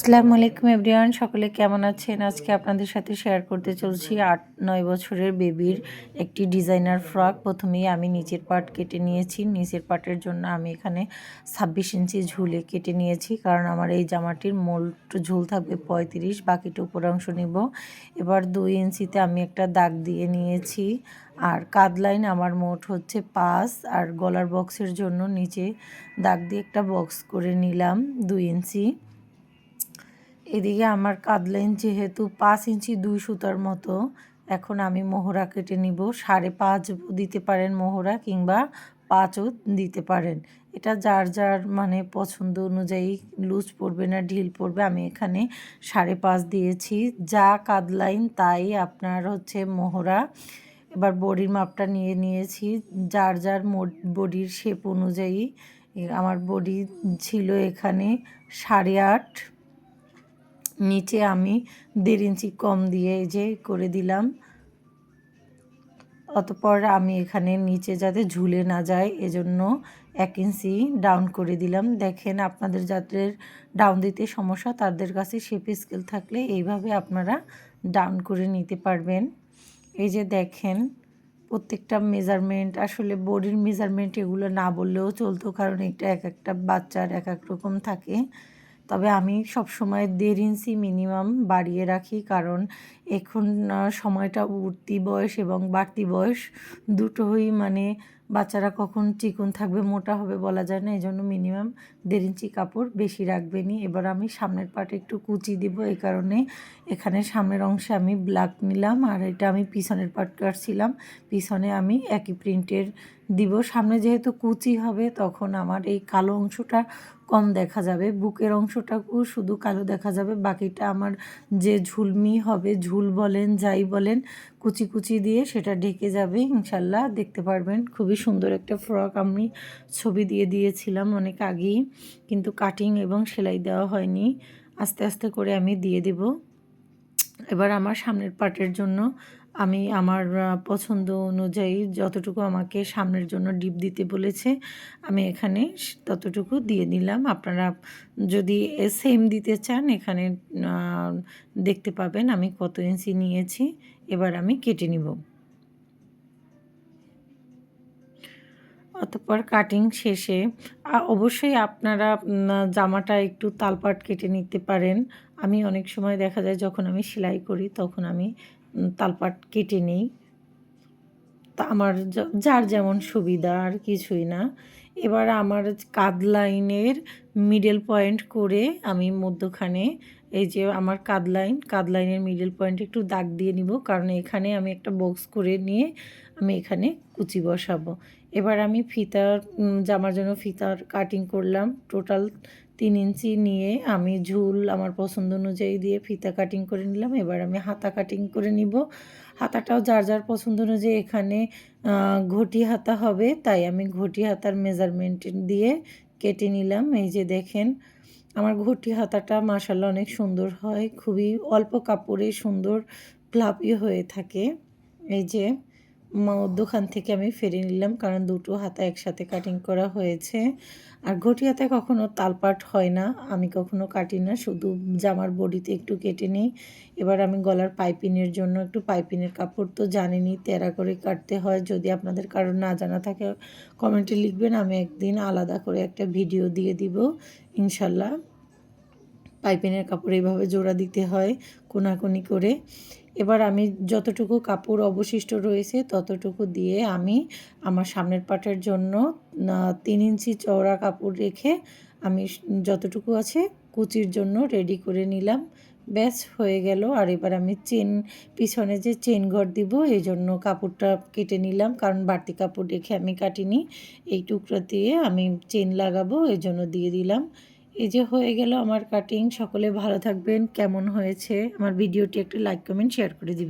আসসালামু আলাইকুম এভরিওয়ান, সকলে কেমন আছেন? আজকে আপনাদের সাথে শেয়ার করতে চলছি 8-9 বছরের বেবির একটি ডিজাইনার ফ্রক। প্রথমেই আমি নিচের পার্ট কেটে নিয়েছি। নিচের পার্টের জন্য আমি এখানে 26 ইঞ্চি ঝুলে কেটে নিয়েছি, কারণ আমার এই জামাটির মোট ঝুল থাকবে 35, বাকিটা উপর অংশ নিব। এবার 2 ইঞ্চিতে আমি একটা দাগ দিয়ে নিয়েছি। আর কাঁধ লাইন আমার মোট হচ্ছে 5, আর গলার বক্সের জন্য নিচে দাগ দিয়ে একটা বক্স করে নিলাম 2 ইঞ্চি। এদিকে আমার কাঁধ লাইন যেহেতু 5 ইঞ্চি 2 সুতার মতো, এখন আমি মোহরা কেটে নিব। 5.5 দিতে পারেন মোহরা, কিংবা 5ও দিতে পারেন। এটা যার যার মানে পছন্দ অনুযায়ী লুজ পড়বে না ঢিল পড়বে। আমি এখানে 5.5 দিয়েছি। যা কাঁধ লাইন তাই আপনার হচ্ছে মোহরা। এবার বডির মাপটা নিয়ে নিয়েছি যার যার বডির শেপ অনুযায়ী। আমার বডি ছিল এখানে 8.5, নিচে আমি 1.5 ইঞ্চি কম দিয়ে যে করে দিলাম। অতঃপর আমি এখানে নিচে যাতে ঝুলে না যায় এজন্য 1 ইঞ্চি ডাউন করে দিলাম। দেখেন, আপনাদের যাদের ডাউন দিতে সমস্যা তাদের কাছে শেপ স্কেল থাকলে এইভাবে আপনারা ডাউন করে নিতে পারবেন। এই যে দেখেন, প্রত্যেকটা মেজারমেন্ট, আসলে বডির মেজারমেন্ট এগুলো না বললেও চলতো, কারণ এটা এক একটা বাচ্চার এক এক রকম থাকে। তবে আমি সবসময় 1.5 ইঞ্চি মিনিমাম বাড়িয়ে রাখি, কারণ এখন সময়টা উঠতি বয়স এবং বাড়তি বয়স দুটোই, মানে বাচ্চারা কখন চিকন থাকবে মোটা হবে বলা যায় না, এই জন্য মিনিমাম 1.5 ইঞ্চি কাপড় বেশি রাখবেনই। এবার আমি সামনের পাটে একটু কুচি দিব, এই কারণে এখানে সামনের অংশে আমি ব্ল্যাক নিলাম, আর এটা আমি পিছনের পাট কাটছিলাম। পিছনে আমি একই প্রিন্টের দিব। সামনে যেহেতু কুচি হবে তখন আমার এই কালো অংশটা কম দেখা যাবে, বুকের অংশটাকেও শুধু কালো দেখা যাবে, বাকিটা আমার যে ঝুলমি হবে, ঝুল বলেন যাই বলেন, কুচি কুচি দিয়ে সেটা ঢেকে যাবে ইনশাল্লাহ। দেখতে পারবেন খুবই সুন্দর একটা ফ্রক। আমি ছবি দিয়ে দিয়েছিলাম অনেক আগেই, কিন্তু কাটিং এবং সেলাই দেওয়া হয়নি। আস্তে আস্তে করে আমি দিয়ে দেব। এবার আমার সামনের পার্টের জন্য আমি আমার পছন্দ অনুযায়ী যতটুকু আমাকে সামনের জন্য ডিপ দিতে বলেছে আমি এখানে ততটুকু দিয়ে দিলাম। আপনারা যদি সেম দিতে চান এখানে দেখতে পাবেন আমি কত ইঞ্চি নিয়েছি। এবার আমি কেটে নিব। অতঃপর কাটিং শেষে অবশ্যই আপনারা জামাটা একটু তালপাট কেটে নিতে পারেন। আমি অনেক সময় দেখা যায় যখন আমি সেলাই করি তখন আমি তালপাট কেটে নিই। তা আমার যার যেমন সুবিধা, আর কিছুই না। এবার আমার কাঁধ লাইনের মিডল পয়েন্ট করে আমি মধ্যখানে, এই যে আমার কাঁধ লাইনের মিডল পয়েন্টে একটু দাগ দিয়ে নিব, কারণ এখানে আমি একটা বক্স করে নিয়ে আমি এখানে কুচি বসাবো। এবার আমি ফিতার জামার জন্য ফিতার কাটিং করলাম। টোটাল 3 ইঞ্চি নিয়ে আমি ঝুল আমার পছন্দ অনুযায়ী দিয়ে ফিতা কাটিং করে নিলাম। এবার আমি হাতা কাটিং করে নিব। হাতাটাও যার যার পছন্দ অনুযায়ী, এখানে ঘটি হাতা হবে তাই আমি ঘটি হাতার মেজারমেন্ট দিয়ে কেটে নিলাম। এই যে দেখেন, আমার ঘটি হাতাটা মাশাআল্লাহ অনেক সুন্দর হয়, খুবই অল্প কাপড়ে সুন্দর ফ্লাপি হয়ে থাকে। এই যে মধ্যখান থেকে আমি ফেরে নিলাম, কারণ দুটো হাতা একসাথে কাটিং করা হয়েছে। আর ঘটি হাতায় কখনো তালপাট হয় না, আমি কখনো কাটি না, শুধু জামার বডিতে একটু কেটে নিই। এবার আমি গলার পাইপিংয়ের জন্য একটু পাইপিংয়ের কাপড় তো জানেনই তেরা করে কাটতে হয়। যদি আপনাদের কারোর না জানা থাকে কমেন্টে লিখবেন, আমি একদিন আলাদা করে একটা ভিডিও দিয়ে দিব ইনশাল্লাহ। পাইপিংয়ের কাপড় এইভাবে জোড়া দিতে হয় কোনাকুনি করে। এবার আমি যতটুকু কাপড় অবশিষ্ট রয়েছে ততটুকু দিয়ে আমি আমার সামনের পাটের জন্য 3 ইঞ্চি চওড়া কাপড় রেখে আমি যতটুকু আছে কুচির জন্য রেডি করে নিলাম। ব্যাস হয়ে গেল। আর এবার আমি পিছনে যে চেন ঘর দিব এই জন্য কাপড়টা কেটে নিলাম, কারণ বাড়তি কাপড় রেখে আমি কাটিনি। এই টুকরা দিয়ে আমি চেন লাগাবো এই জন্য দিয়ে দিলাম। এই যে হয়ে গেল আমার কাটিং। সকলে ভালো থাকবেন। কেমন হয়েছে আমার ভিডিওটি একটু লাইক কমেন্ট শেয়ার করে দিবেন।